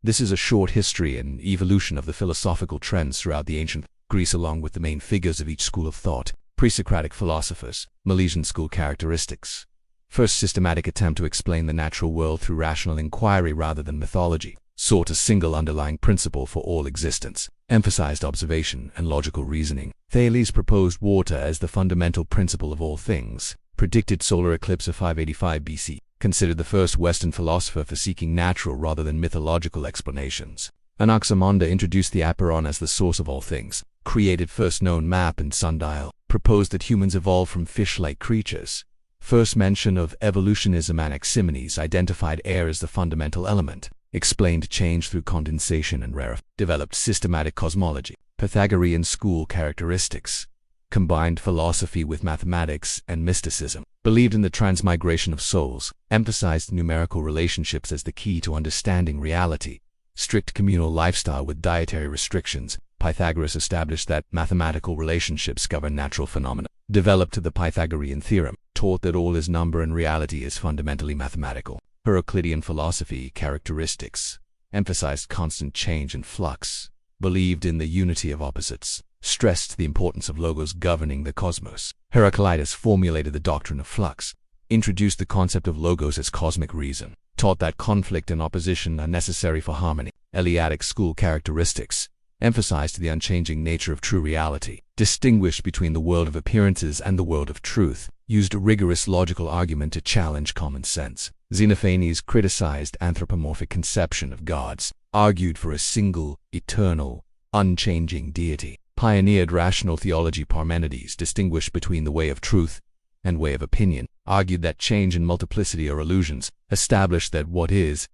This is a short history and evolution of the philosophical trends throughout the ancient Greece, along with the main figures of each school of thought. Pre-Socratic philosophers, Milesian school characteristics. First systematic attempt to explain the natural world through rational inquiry rather than mythology. Sought a single underlying principle for all existence. Emphasized observation and logical reasoning. Thales proposed water as the fundamental principle of all things. Predicted solar eclipse of 585 BC. Considered the first Western philosopher for seeking natural rather than mythological explanations. Anaximander introduced the apeiron as the source of all things. Created first known map and sundial. Proposed that humans evolved from fish-like creatures. First mention of evolutionism. Anaximenes identified air as the fundamental element. Explained change through condensation and rarefaction. Developed systematic cosmology. Pythagorean school characteristics. Combined philosophy with mathematics and mysticism. Believed in the transmigration of souls. Emphasized numerical relationships as the key to understanding reality. Strict communal lifestyle with dietary restrictions. Pythagoras established that mathematical relationships govern natural phenomena. Developed the Pythagorean theorem. Taught that all is number and reality is fundamentally mathematical. Heraclitean philosophy characteristics. Emphasized constant change and flux. Believed in the unity of opposites. Stressed the importance of logos governing the cosmos. Heraclitus formulated the doctrine of flux. Introduced the concept of logos as cosmic reason. Taught that conflict and opposition are necessary for harmony. Eleatic school characteristics. Emphasized the unchanging nature of true reality. Distinguished between the world of appearances and the world of truth. Used a rigorous logical argument to challenge common sense. Xenophanes criticized anthropomorphic conception of gods. Argued for a single, eternal, unchanging deity. Pioneered rational theology. Parmenides distinguished between the way of truth and way of opinion. Argued that change and multiplicity are illusions. Established that what is,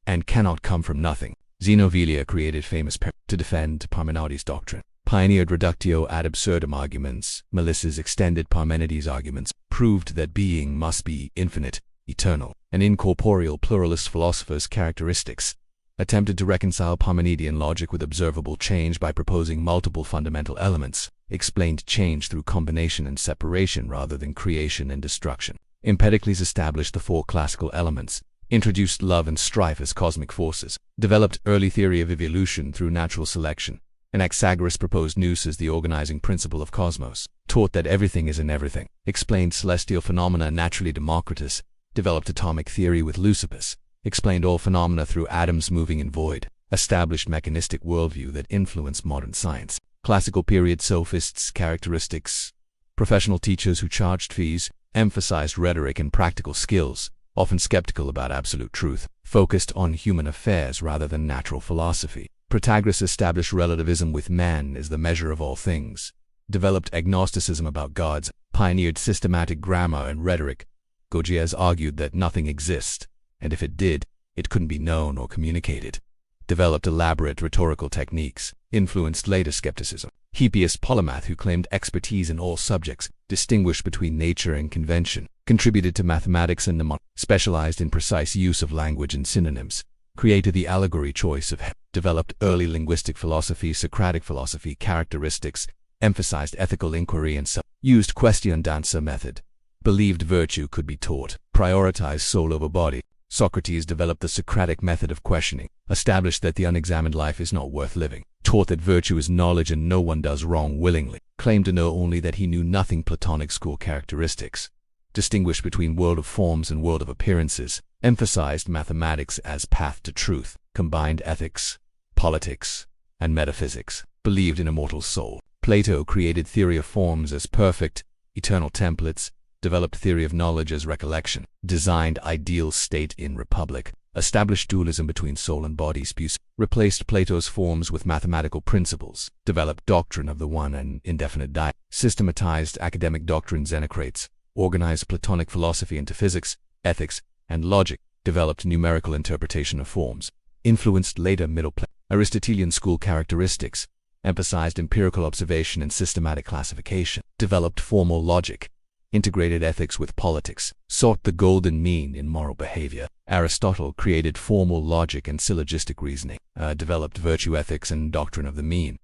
and cannot come from nothing. Xenovelia created famous to defend Parmenides' doctrine. Pioneered reductio ad absurdum arguments. Melissus extended Parmenides' arguments. Proved that being must be infinite, eternal, and incorporeal. Pluralist philosophers' characteristics. Attempted to reconcile Parmenidean logic with observable change by proposing multiple fundamental elements. Explained change through combination and separation rather than creation and destruction. Empedocles established the four classical elements. Introduced love and strife as cosmic forces. Developed early theory of evolution through natural selection. Anaxagoras proposed nous as the organizing principle of cosmos. Taught that everything is in everything. Explained celestial phenomena naturally. Democritus developed atomic theory with Leucippus. Explained all phenomena through atoms moving in void. Established mechanistic worldview that influenced modern science. Classical period sophists characteristics. Professional teachers who charged fees. Emphasized rhetoric and practical skills. Often skeptical about absolute truth. Focused on human affairs rather than natural philosophy. Protagoras established relativism with man as the measure of all things. Developed agnosticism about gods. Pioneered systematic grammar and rhetoric. Gorgias argued that nothing exists, and if it did, it couldn't be known or communicated. Developed elaborate rhetorical techniques. Influenced later skepticism. Hippias polymath who claimed expertise in all subjects. Distinguished between nature and convention. Contributed to mathematics and mnemonics. Specialized in precise use of language and synonyms. Created the allegory choice of developed early linguistic philosophy. Socratic philosophy characteristics. Emphasized ethical inquiry and used question danza method. Believed virtue could be taught. Prioritized soul over body. Socrates developed the Socratic method of questioning. Established that the unexamined life is not worth living. Taught that virtue is knowledge and no one does wrong willingly. Claimed to know only that he knew nothing. Platonic school characteristics. Distinguished between world of forms and world of appearances. Emphasized mathematics as path to truth. Combined ethics, politics, and metaphysics. Believed in immortal soul. Plato created theory of forms as perfect, eternal templates. Developed theory of knowledge as recollection. Designed ideal state in republic. Established dualism between soul and body. Spuse replaced Plato's forms with mathematical principles. Developed doctrine of the one and indefinite die. Systematized academic doctrine. Xenocrates organized Platonic philosophy into physics, ethics, and logic. Developed numerical interpretation of forms. Influenced later Middle Aristotelian school characteristics. Emphasized empirical observation and systematic classification. Developed formal logic. Integrated ethics with politics. Sought the golden mean in moral behavior. Aristotle created formal logic and syllogistic reasoning. Developed virtue ethics and doctrine of the mean.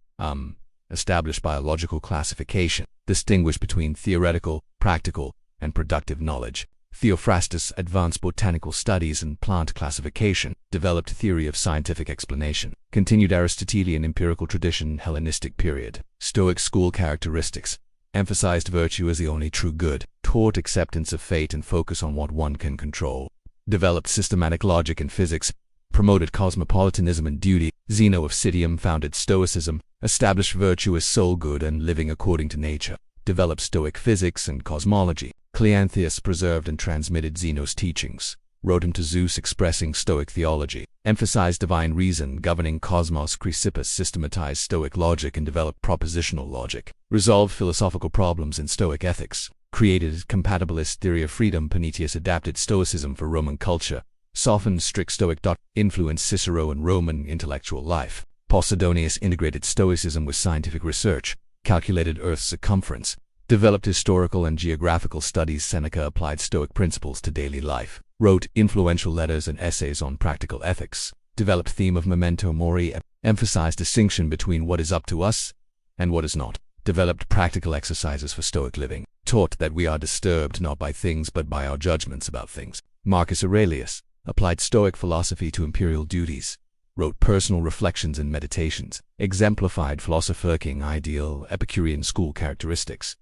Established biological classification. Distinguished between theoretical, practical, and productive knowledge. Theophrastus advanced botanical studies and plant classification, developed theory of scientific explanation, continued Aristotelian empirical tradition, Hellenistic period. Stoic school characteristics emphasized virtue as the only true good, taught acceptance of fate and focus on what one can control, developed systematic logic and physics, promoted cosmopolitanism and duty. Zeno of Citium founded Stoicism, established virtue as sole good and living according to nature, developed Stoic physics and cosmology. Cleanthes preserved and transmitted Zeno's teachings, wrote him to Zeus expressing Stoic theology, emphasized divine reason governing cosmos. Chrysippus systematized Stoic logic and developed propositional logic, resolved philosophical problems in Stoic ethics, created compatibilist theory of freedom. Panetius adapted Stoicism for Roman culture, softened strict Stoic doctrine, influenced Cicero and Roman intellectual life. Posidonius integrated Stoicism with scientific research, calculated Earth's circumference, developed historical and geographical studies. Seneca applied Stoic principles to daily life, wrote influential letters and essays on practical ethics, developed theme of memento mori, emphasized distinction between what is up to us and what is not, developed practical exercises for Stoic living, taught that we are disturbed not by things but by our judgments about things. Marcus Aurelius applied Stoic philosophy to imperial duties, wrote personal reflections and meditations, exemplified philosopher-king ideal Epicurean school characteristics,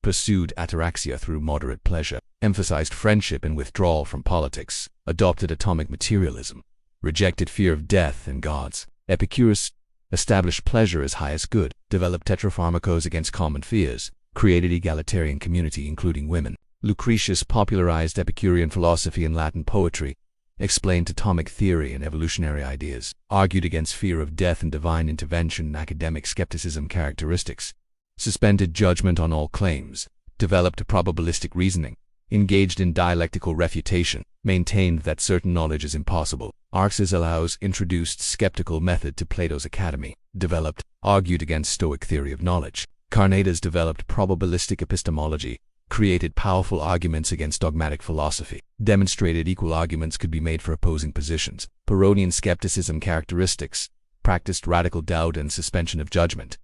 pursued ataraxia through moderate pleasure, emphasized friendship and withdrawal from politics, adopted atomic materialism, rejected fear of death and gods. Epicurus established pleasure as highest good, developed tetrapharmacos against common fears, created egalitarian community including women. Lucretius popularized Epicurean philosophy and Latin poetry, explained atomic theory and evolutionary ideas, argued against fear of death and divine intervention. Academic skepticism characteristics, suspended judgment on all claims, developed probabilistic reasoning, engaged in dialectical refutation, maintained that certain knowledge is impossible. Arcesilaus introduced skeptical method to Plato's Academy, developed, argued against Stoic theory of knowledge. Carneades developed probabilistic epistemology, created powerful arguments against dogmatic philosophy, demonstrated equal arguments could be made for opposing positions. Pyrrhonian skepticism characteristics, practiced radical doubt and suspension of judgment,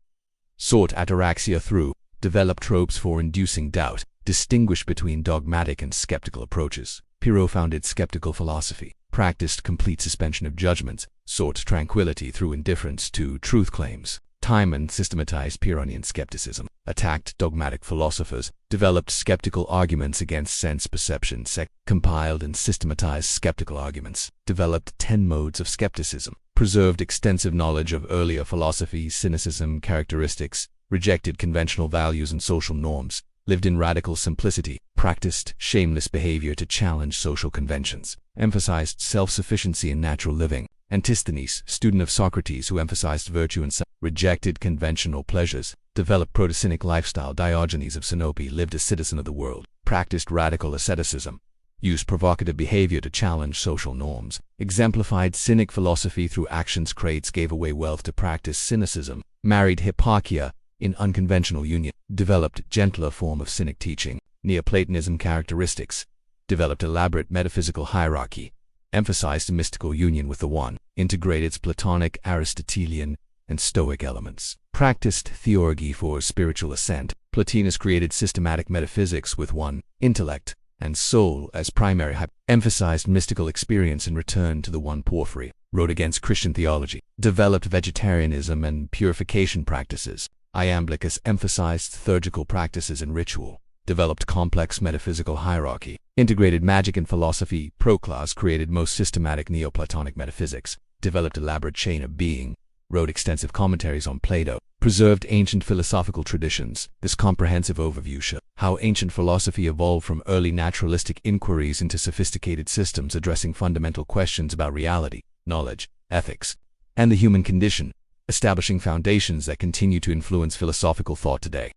sought ataraxia through, developed tropes for inducing doubt, distinguished between dogmatic and skeptical approaches. Pyrrho founded skeptical philosophy, practiced complete suspension of judgments, sought tranquility through indifference to truth claims. Timon systematized Pyrrhonian skepticism, attacked dogmatic philosophers, developed skeptical arguments against sense perception, compiled and systematized skeptical arguments, developed 10 modes of skepticism, preserved extensive knowledge of earlier philosophy. Cynicism characteristics, rejected conventional values and social norms, lived in radical simplicity, practiced shameless behavior to challenge social conventions, emphasized self-sufficiency in natural living. Antisthenes, student of Socrates who emphasized virtue and rejected conventional pleasures, developed protocynic lifestyle. Diogenes of Sinope lived a citizen of the world, practiced radical asceticism, used provocative behavior to challenge social norms, exemplified cynic philosophy through actions. Crates gave away wealth to practice cynicism, married Hipparchia in unconventional union, developed gentler form of cynic teaching. Neoplatonism characteristics, developed elaborate metaphysical hierarchy, emphasized a mystical union with the One, integrated Platonic, Aristotelian, and Stoic elements, practiced theurgy for spiritual ascent. Plotinus created systematic metaphysics with one, intellect, and soul as primary, emphasized mystical experience and return to the one. Porphyry wrote against Christian theology, developed vegetarianism and purification practices. Iamblichus emphasized theurgical practices and ritual, developed complex metaphysical hierarchy, integrated magic and philosophy. Proclus created most systematic Neoplatonic metaphysics, developed elaborate chain of being, wrote extensive commentaries on Plato, preserved ancient philosophical traditions. This comprehensive overview shows how ancient philosophy evolved from early naturalistic inquiries into sophisticated systems addressing fundamental questions about reality, knowledge, ethics, and the human condition, establishing foundations that continue to influence philosophical thought today.